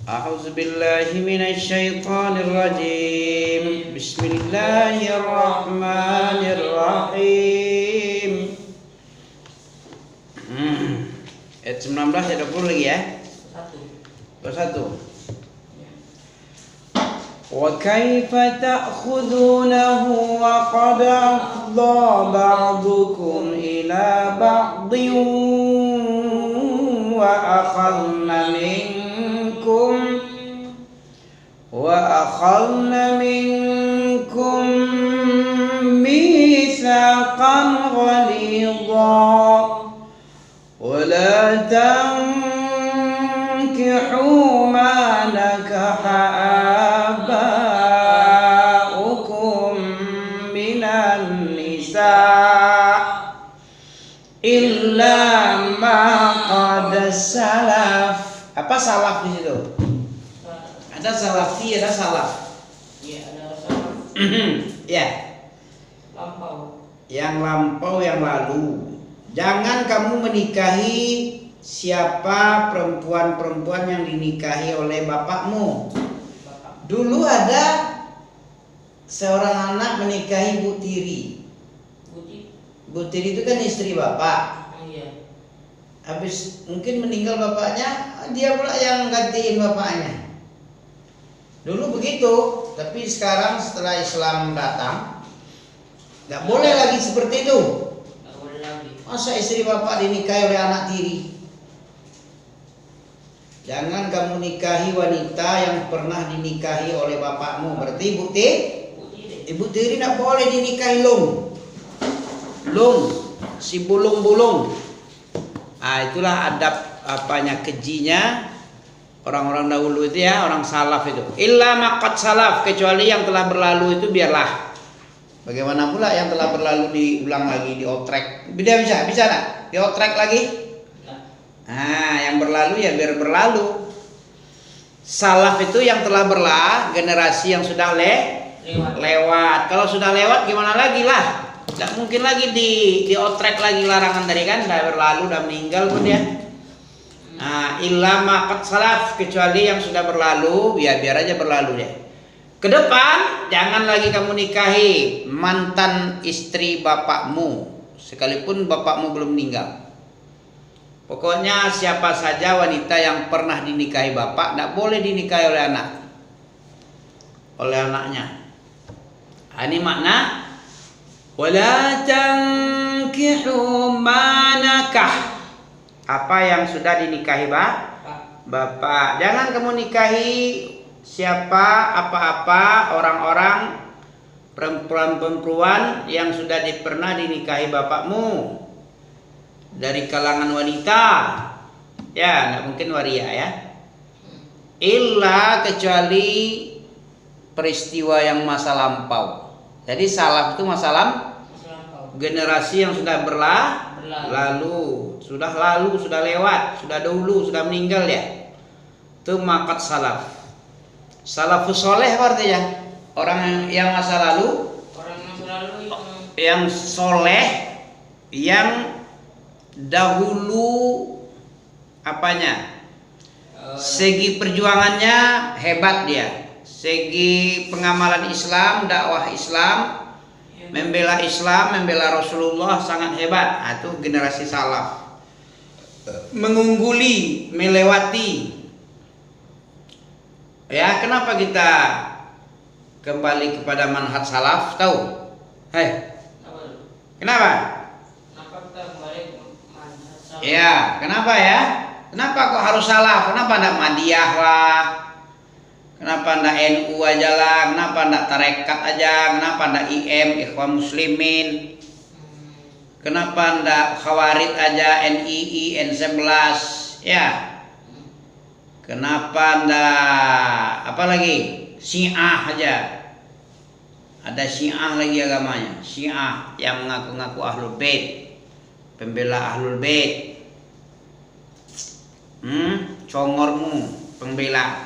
A'udzu billahi minasy syaithanir rajim. Bismillahirrahmanirrahim. Ayat 19 ya 20 lagi ya. 21. Wa kaifa ta'khudunahu wa qad afdha ba'dukum ila ba'din wa akhadna minkum mitsaqan ghalidha wa la tankihu ma nakaha aba'ukum minan nisa' illa ma qad salaf. Apa salaf di situ? Ada salafi, ada salaf. Iya, ada salaf. Ya. Lampau. Yang lampau, yang lalu. Jangan kamu menikahi siapa perempuan-perempuan yang dinikahi oleh bapakmu. Dulu ada seorang anak menikahi Bu Tiri. Bu Tiri itu kan istri bapak. Iya. Habis mungkin meninggal bapaknya, dia pula yang gantiin bapaknya. Dulu begitu, tapi sekarang setelah Islam datang, nggak boleh lagi seperti itu. Nggak boleh lagi. Masa istri bapak dinikahi oleh anak tiri? Jangan kamu nikahi wanita yang pernah dinikahi oleh bapakmu. Berarti Ibu Tiri nggak boleh dinikahi si bulung-bulung. Itulah adab apanya, kejinya orang-orang dahulu itu ya, orang salaf itu. Illa maqad salaf, kecuali yang telah berlalu itu biarlah. Bagaimana pula yang telah berlalu diulang lagi, diotrek. Bisa enggak? Diotrek lagi? Yang berlalu ya biar berlalu. Salaf itu yang telah berlalu, generasi yang sudah lewat. Kalau sudah lewat gimana lagi lah? Tidak mungkin lagi diotrek lagi larangan tadi kan, udah berlalu, udah meninggal pun dia. Illa maqad salaf, kecuali yang sudah berlalu, biar aja berlalu deh. Ke depan jangan lagi kamu nikahi mantan istri bapakmu, sekalipun bapakmu belum meninggal. Pokoknya siapa saja wanita yang pernah dinikahi bapak tidak boleh dinikahi oleh anaknya. Ini makna wala tankihu ma nakah, apa yang sudah dinikahi bapak. Jangan kamu nikahi siapa apa-apa orang-orang perempuan-perempuan yang sudah pernah dinikahi bapakmu dari kalangan wanita. Ya, nggak mungkin waria ya. Illa, kecuali peristiwa yang masa lampau. Jadi salaf itu masa lampau. Generasi yang sudah berlalu, sudah lewat, sudah dahulu, sudah meninggal ya. Itu maqad salaf. Salafus soleh artinya orang yang masa lalu, yang soleh, yang dahulu apanya? Segi perjuangannya hebat dia. Segi pengamalan Islam, dakwah Islam, membela Rasulullah sangat hebat. Itu generasi salaf. Mengungguli, melewati. Ya, kenapa kita kembali kepada manhaj salaf? Tahu? Kenapa? Ya, kenapa ya? Kenapa kok harus salaf? Kenapa enggak Madiyah lah? Kenapa enggak NU aja lah? Kenapa enggak tarekat aja? Kenapa enggak IM, Ikhwan Muslimin? Kenapa enggak Khawarid aja, NII, N11? Ya. Kenapa enggak apa lagi? Syiah aja. Ada Syiah lagi agamanya. Syiah yang mengaku-ngaku Ahlul Bait, pembela Ahlul Bait. Congormu pembela,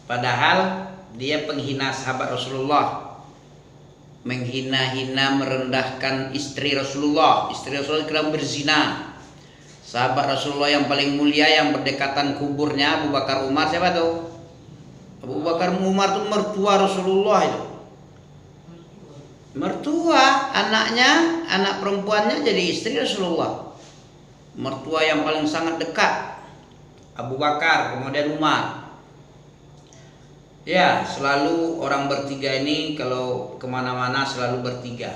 padahal dia penghina sahabat Rasulullah, menghina-hina merendahkan istri Rasulullah kira berzina. Sahabat Rasulullah yang paling mulia yang berdekatan kuburnya Abu Bakar Umar, siapa tuh? Abu Bakar Umar tuh mertua Rasulullah itu. Mertua, anaknya, anak perempuannya jadi istri Rasulullah. Mertua yang paling sangat dekat, Abu Bakar, kemudian Umar. Ya, selalu orang bertiga ini kalau kemana-mana selalu bertiga.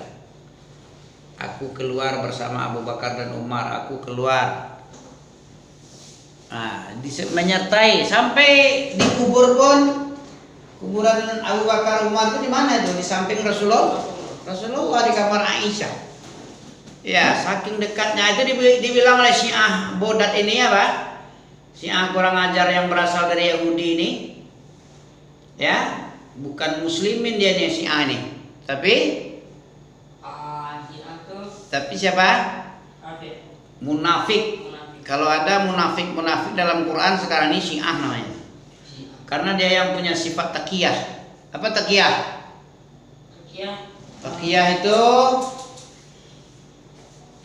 Aku keluar bersama Abu Bakar dan Umar, aku keluar. Nah, menyertai sampai di kubur pun, kuburan Abu Bakar Umar itu di mana itu? Di samping Rasulullah. Rasulullah di kamar Aisyah. Ya, saking dekatnya itu dibilang oleh Syiah bodat ini ya, Pak. Syiah kurang ajar yang berasal dari Yahudi ini. Ya, bukan muslimin dia nih Syiah ini. Tapi siapa? Munafik. Kalau ada munafik dalam Quran sekarang ini Syiah namanya. Karena dia yang punya sifat taqiyah. Apa taqiyah? Taqiyah itu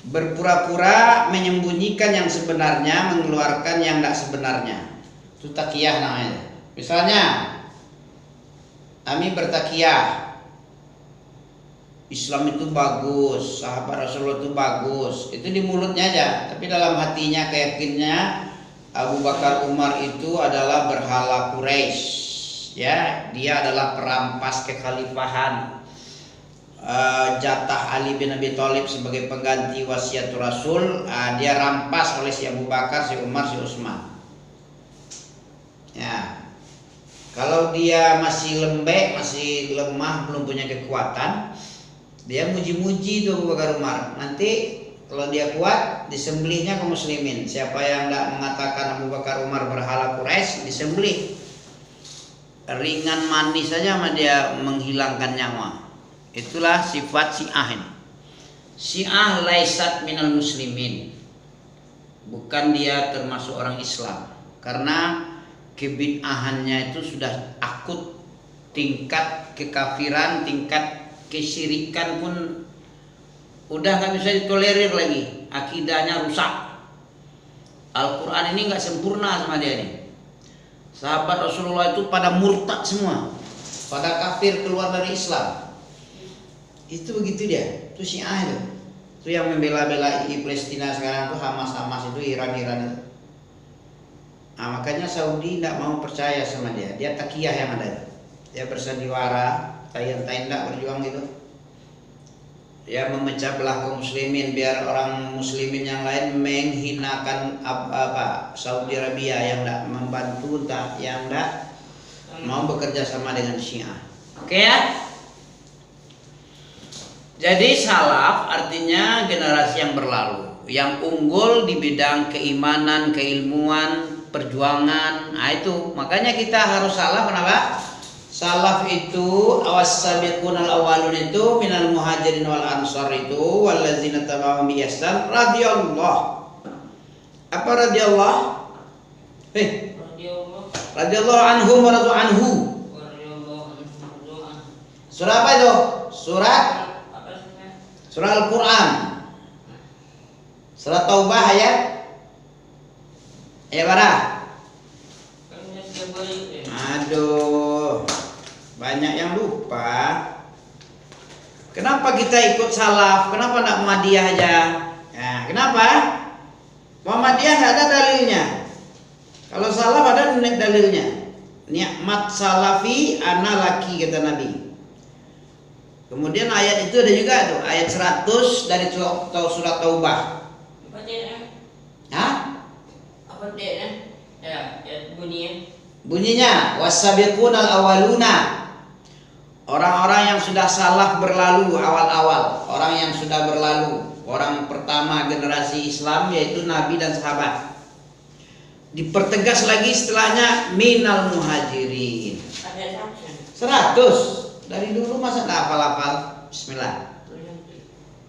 berpura-pura menyembunyikan yang sebenarnya, mengeluarkan yang tidak sebenarnya. Itu taqiyah namanya. Misalnya, kami bertaqiyah, Islam itu bagus, sahabat Rasulullah itu bagus. Itu di mulutnya aja, tapi dalam hatinya keyakinannya Abu Bakar Umar itu adalah berhala Quraisy. Ya, dia adalah perampas kekhalifahan. Jatah Ali bin Abi Thalib sebagai pengganti wasiat Rasul, dia rampas oleh si Abu Bakar, si Umar, si Utsman. Ya, kalau dia masih lembek, masih lemah, belum punya kekuatan, dia muji-muji tuh Abu Bakar Umar. Nanti kalau dia kuat, disembelihnya kaum muslimin. Siapa yang tidak mengatakan Abu Bakar Umar berhala Quraisy, disembelih. Ringan manis saja sama dia menghilangkan nyawa. Itulah sifat Syiah ini. Syiah laisat minal muslimin. Bukan dia termasuk orang Islam. Karena kebid'ahannya itu sudah akut. Tingkat kekafiran, tingkat kesyirikan pun udah nggak bisa ditolerir lagi. Akidahnya rusak. Al-Quran ini nggak sempurna sama dia nih. Sahabat Rasulullah itu pada murtad semua. Pada kafir keluar dari Islam. Itu begitu dia, itu Syiah itu. Itu yang membela-bela di Palestina sekarang tuh Hamas itu, Iran itu. Nah, makanya Saudi tidak mau percaya sama dia. Dia taqiyah yang ada. Dia bersandiwara, tayang-tayang berjuang gitu. Dia memecah belah kaum muslimin biar orang muslimin yang lain menghinakan Saudi Arabia yang tidak membantu, yang tidak mau bekerja sama dengan Syiah. Oke ya? Jadi salaf artinya generasi yang berlalu, yang unggul di bidang keimanan, keilmuan, perjuangan. Nah itu, makanya kita harus salaf. Kenapa? Salaf itu awas-sabiqun al-awwalun itu minal muhajirin wal ansar itu wallazina tabauhum bi ihsan radhiyallahu. Apa radhiyallahu? Radhiyallahu anhum wa radu anhu. Surah apa itu? Surah Al-Quran, Surah Taubah ayat berapa? Aduh, banyak yang lupa. Kenapa kita ikut salaf? Kenapa tidak Muhammadiyah aja? Nah, kenapa? Muhammadiyah nggak ada dalilnya. Kalau salaf ada dalilnya. Nikmat salafi ana laki, kata Nabi. Kemudian ayat itu ada juga tuh, ayat 100 dari surat Taubah. Apa dia? Hah? Apa dia? Ya bunyinya. Bunyinya wasabiqunal awaluna. Orang-orang yang sudah salaf berlalu awal-awal, orang yang sudah berlalu, orang pertama generasi Islam yaitu Nabi dan sahabat. Dipertegas lagi setelahnya minal muhajirin. Ada 100. Dari dulu masa tak hafal-hafal? Bismillah.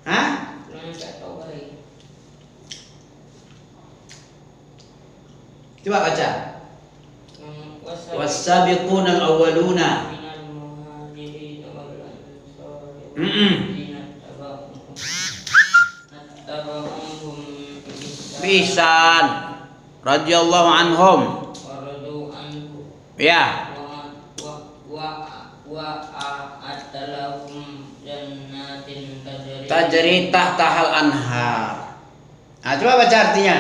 Hah? Coba baca. Was-sabiqunal awwaluna. pisan radhiyallahu anhum. waradu anhu Ya. wa a'atalahum jannatin Tajri tahtahal anhar. Nah, coba baca artinya.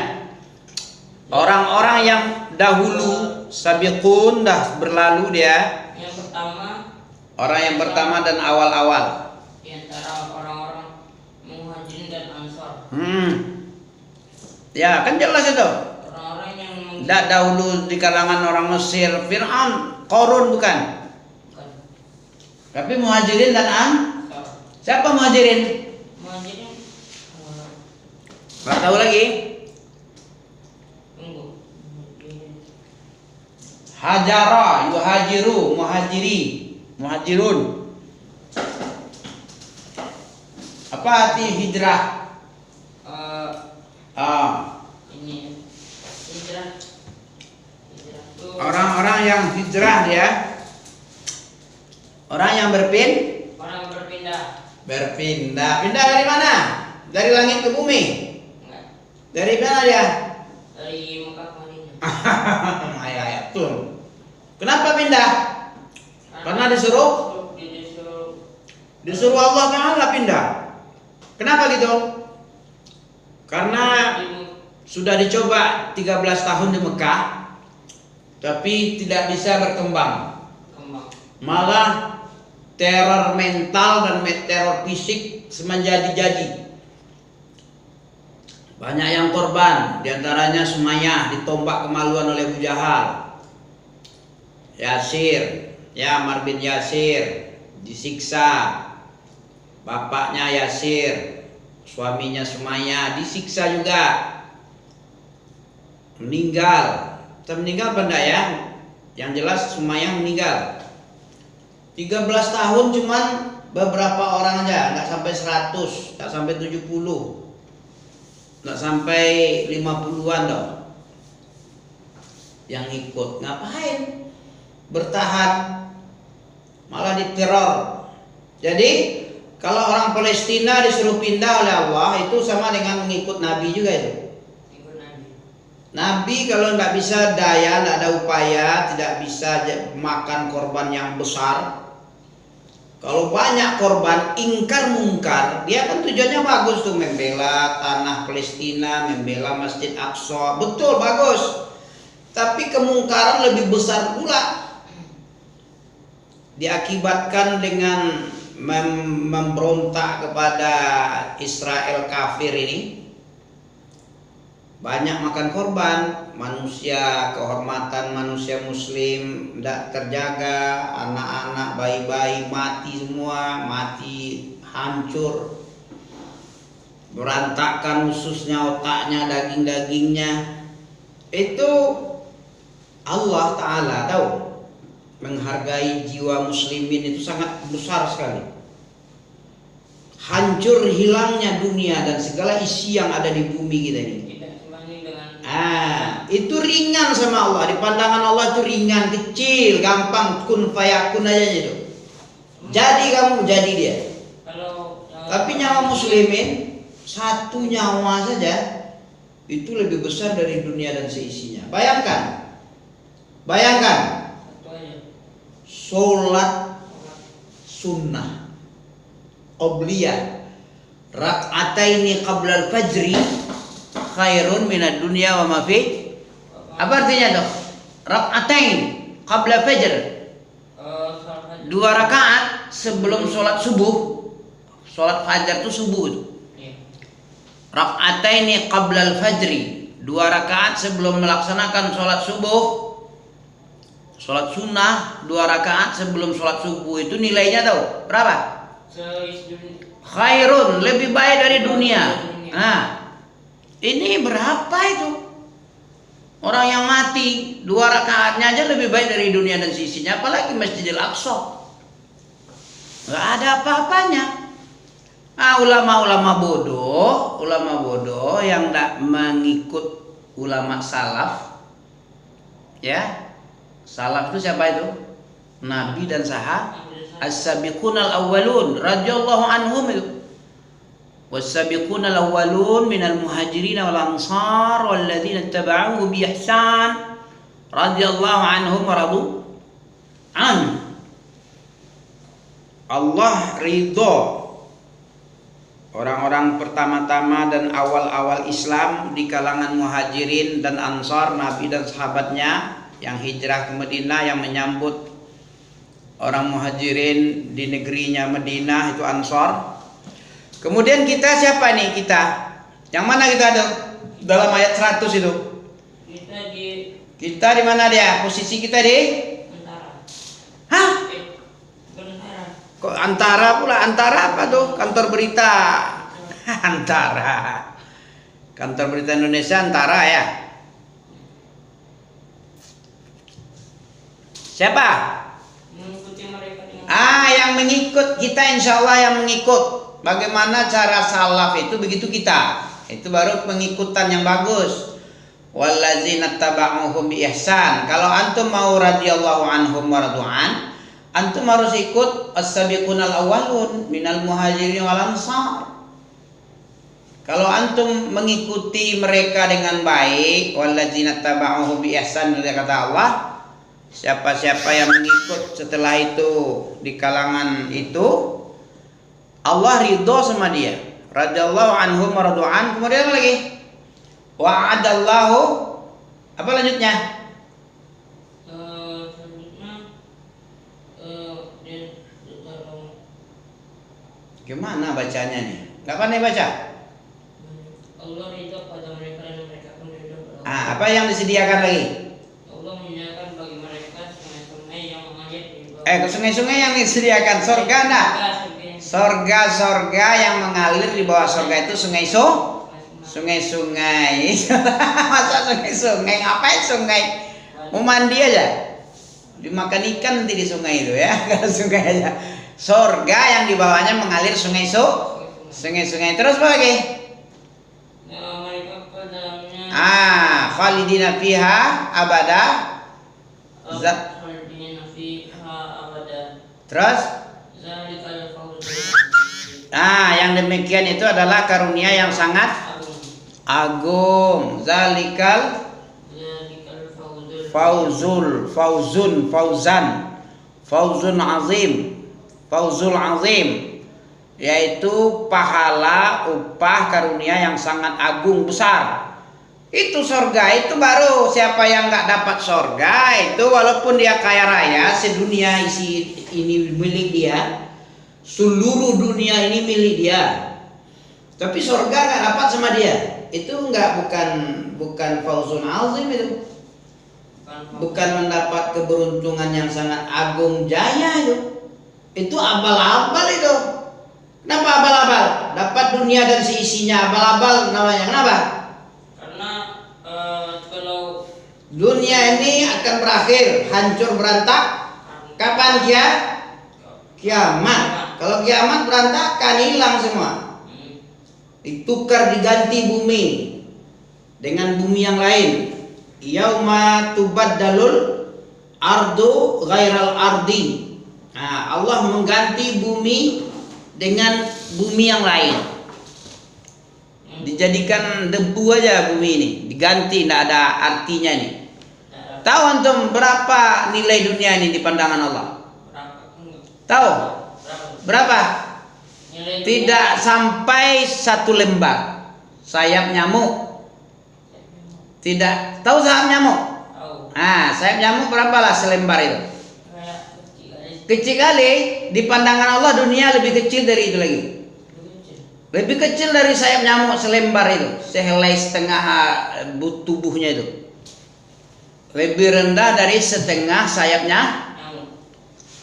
Orang-orang yang dahulu sabiqun dah berlalu dia. Yang pertama, Orang yang pertama dan awal-awal. di antara orang-orang Muhajirin dan Ansar. Ya, kan jelas itu. Orang-orang yang Dah dahulu di kalangan orang Mesir, Fir'aun, Qarun bukan. bukan Tapi Muhajirin dan Ansar. siapa Muhajirin? Muhajirin Enggak tahu lagi. tunggu. Muhajirin. Hajara, yuhajiru, muhajiri, muhajirun. Apa arti hijrah? Eh, ini hijrah itu Orang-orang yang hijrah dia. Orang yang orang berpindah. berpindah. Pindah dari mana? Dari langit ke bumi. Enggak, Dari mana dia? dari Mekah ke Madinah. Ayat tuh. Kenapa pindah? Karena disuruh disuruh Allah Ta'ala pindah. Kenapa gitu? Karena sudah dicoba 13 tahun di Mekah, tapi tidak bisa berkembang. kembang. Malah teror mental dan teror fisik semenjadi-jadi. Banyak yang korban, diantaranya Sumayyah ditombak kemaluan oleh Abu Jahal. Yasir, ya Ammar bin Yasir disiksa. Bapaknya Yasir, suaminya Sumayyah disiksa juga. Meninggal. Meninggal apa enggak ya? Yang jelas Sumayyah meninggal. 13 tahun cuman beberapa orang aja, enggak sampai 100, enggak sampai 70. Enggak sampai 50-an dong. Yang ikut ngapain? Bertahan. Malah diteror. Jadi kalau orang Palestina disuruh pindah oleh Allah itu sama dengan mengikut Nabi juga itu. Ikut Nabi. Nabi kalau nggak bisa daya, nggak ada upaya, tidak bisa makan korban yang besar. Kalau banyak korban ingkar mungkar, dia kan tujuannya bagus tuh, membela tanah Palestina, membela Masjid Aqsa, betul bagus. Tapi kemungkaran lebih besar pula. Diakibatkan dengan memberontak kepada Israel kafir ini, banyak makan korban, manusia, kehormatan manusia muslim tidak terjaga, anak-anak, bayi-bayi mati semua, mati hancur, berantakan ususnya, otaknya, daging-dagingnya. Itu Allah Ta'ala tahu menghargai jiwa muslimin itu sangat besar sekali. Hancur hilangnya dunia dan segala isi yang ada di bumi kita ini. Tidak sebanding dengan Itu ringan sama Allah. Di pandangan Allah itu ringan, kecil, gampang, kun fayakun aja itu. Jadi kamu jadi dia. kalau Tapi nyawa muslimin satu nyawa saja itu lebih besar dari dunia dan seisinya. Bayangkan. satu aja. Sholat sunnah qobliyah rak'ataini qabla al-fajri khairun minad dunya wa ma fi. Apa artinya tuh? Rak'atain qabla fajr, Salat 2 rakaat sebelum sholat subuh. Sholat fajar itu subuh itu. iya. Rak'ataini qabla al-fajri, 2 rakaat sebelum melaksanakan sholat subuh. Sholat sunnah 2 rakaat sebelum sholat subuh itu nilainya tahu berapa? Khairun, lebih baik dari dunia. Nah, ini berapa itu? Orang yang mati 2 rakaatnya aja lebih baik dari dunia dan sisinya, apalagi Masjidil Aqsa. Gak ada apa-apanya. Ulama-ulama bodoh yang tidak mengikut ulama salaf, ya. Salaf itu siapa itu? Nabi dan sahabat. As-sabiqunal awwalun radhiyallahu anhum itu. والسابقون الأولون من المهاجرين والأنصار والذين اتبعوه بإحسان رضي الله عنهم ورضوا عنه. Allah ridho orang-orang pertama-tama dan awal-awal Islam di kalangan muhajirin dan ansar, Nabi dan sahabatnya yang hijrah ke Madinah, yang menyambut orang muhajirin di negerinya Madinah, itu ansar. Kemudian kita siapa nih kita? Yang mana kita ada dalam ayat 100 itu? Kita di mana dia? Posisi kita di? Antara. Hah? Bentara. Kok antara pula? Antara apa tuh? Kantor berita. Antara. Kantor berita Indonesia antara ya. Siapa? Mengikuti mereka dengan Yang mengikut kita, insya Allah yang mengikut. Bagaimana cara salaf itu, begitu kita. Itu baru pengikutan yang bagus. Wallazina taba'uhum bi ihsan. Kalau antum mau radhiyallahu anhum wa radu'an, antum harus ikut as-sabiqunal awwalun minal muhajirin wal ansar. Kalau antum mengikuti mereka dengan baik, wallazina taba'uhum bi ihsan, kata Allah, siapa-siapa yang mengikut setelah itu di kalangan itu, Allah ridho sama dia. Radhiyallahu anhum wa radu'an. Kemudian apa lagi? Wa'adallahu, apa lanjutnya? selanjutnya Gimana bacanya nih? Nggak pandai baca? Allah ridho pada mereka dan mereka pun ridho pada Allah. Apa yang disediakan lagi? Allah menyediakan bagi mereka sungai-sungai yang mengalir di bawah. Sungai-sungai yang disediakan surga enggak? Sorga yang mengalir di bawah sorga itu sungai-sungai. Masa sungai-sungai? Ngapain sungai? Mau mandi aja, dimakan ikan nanti di sungai itu ya. Kalau sungai aja. Sorga yang di bawahnya mengalir sungai-sungai. Terus apa lagi? Mereka padanya Khalidina fiha abada. khalidina fiha abada. Terus? Zalikal fawzul Yang demikian itu adalah karunia yang sangat agung. Zalikal fauzun azim, yaitu pahala upah karunia yang sangat agung besar. Itu sorga, itu baru siapa yang nggak dapat sorga itu walaupun dia kaya raya, sedunia isi ini milik dia, seluruh dunia ini milik dia, tapi sorga nggak dapat sama dia. Itu bukan fauzun azim, bukan mendapat keberuntungan yang sangat agung jaya itu abal-abal itu. Kenapa abal-abal? Dapat dunia dan seisinya, abal-abal namanya. Kenapa? Karena kalau dunia ini akan berakhir, hancur berantak. Kapan dia? Kiamat. Kalau kiamat berantakan, hilang semua. Ditukar, diganti bumi dengan bumi yang lain. Yauma tubaddalul ardu ghairal ardi. Allah mengganti bumi dengan bumi yang lain. Dijadikan debu aja bumi ini, diganti, tidak ada artinya nih. Tahu antum berapa nilai dunia ini di pandangan Allah? Tahu? Berapa? Tidak sampai 1 lembar sayap nyamuk. Tidak. Tahu sayap nyamuk? Sayap nyamuk berapalah selembar itu? Kecil kali. Di pandangan Allah dunia lebih kecil dari itu lagi. Lebih kecil dari sayap nyamuk selembar itu, sehelai setengah tubuhnya itu. Lebih rendah dari setengah sayapnya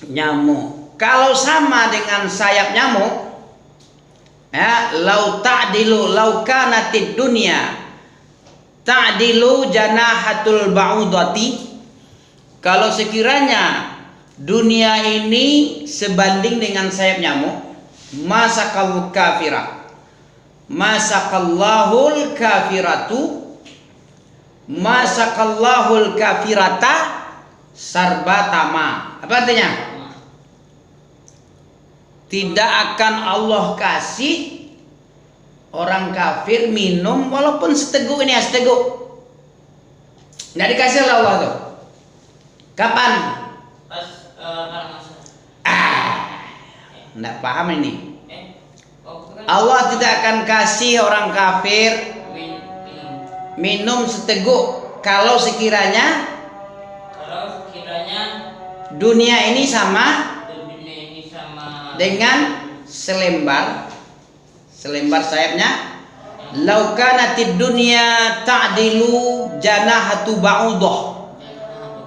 nyamuk. Kalau sama dengan sayap nyamuk, lau kanatid dunya ta'dilu janahatul ba'udati. Kalau sekiranya dunia ini sebanding dengan sayap nyamuk, masakal kafirah, masakallahul kafiratu, masakallahul kafirata sarbatama. Apa artinya? Tidak akan Allah kasih orang kafir minum walaupun seteguk ini ya, seteguk. Nggak dikasih oleh Allah tuh. Kapan? Pas kalau masa. Nggak paham ini. Waktu kan Allah tidak akan kasih orang kafir minum. minum seteguk kalau sekiranya Kalau sekiranya dunia ini sama dunia ini sama dengan selembar sayapnya. Lau kanatid dunya ta'dilu janahatu ba'udah.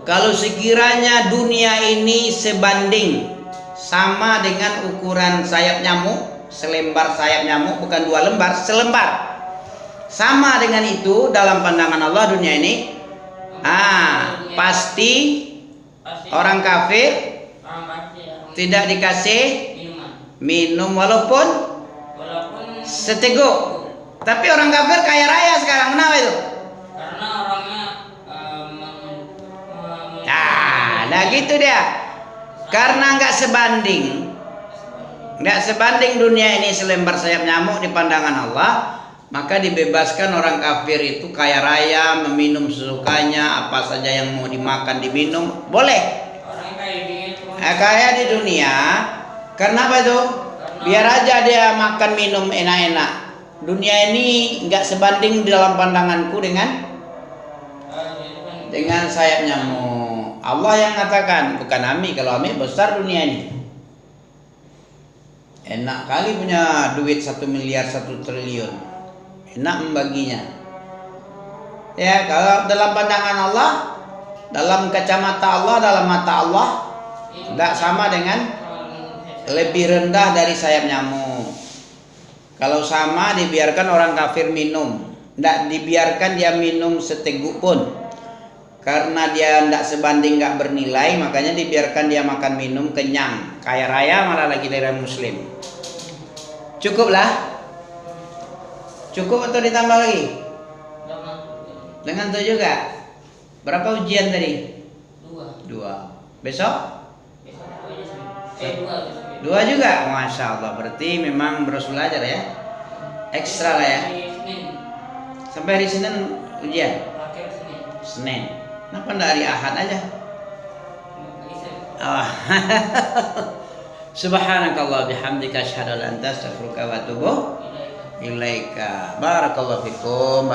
Kalau sekiranya dunia ini sebanding sama dengan ukuran sayap nyamuk, selembar sayap nyamuk, bukan 2 lembar, selembar. Sama dengan itu dalam pandangan Allah dunia ini. Pasti orang kafir tidak dikasih minum walaupun seteguk. Tapi orang kafir kaya raya sekarang, kenapa itu? karena orangnya Nah gitu dia. Karena nggak sebanding dunia ini selembar sayap nyamuk di pandangan Allah, maka dibebaskan orang kafir itu kaya raya, meminum sesukanya, apa saja yang mau dimakan diminum, boleh. orang kayak dia cuma Kaya di dunia, kenapa itu? Biar aja dia makan minum enak-enak. Dunia ini nggak sebanding dalam pandanganku dengan sayap nyamuk. Allah yang mengatakan, bukan Ami. Kalau Ami besar dunia ini. Enak kali punya duit 1 miliar 1 triliun. Enak membaginya. Ya, kalau dalam pandangan Allah, dalam kacamata Allah, dalam mata Allah, tidak sama dengan lebih rendah dari sayap nyamuk. Kalau sama dibiarkan orang kafir minum, tidak dibiarkan dia minum seteguk pun. Karena dia tidak sebanding, nggak bernilai, makanya dibiarkan dia makan minum kenyang, kaya raya malah lagi dari muslim. Cukuplah. Cukup atau ditambah lagi? Dengan itu juga. Berapa ujian tadi? 2. Besok? 2 juga. Masya Allah. Berarti memang terus belajar ya. Ekstra lah ya. Sampai hari Senin ujian. Senin. Kenapa enggak hari Ahad aja? Subhanakallah bihamdika asyhadu an la ilaha illa anta astaghfiruka wa atubu ilaika. Barakallahu fikum.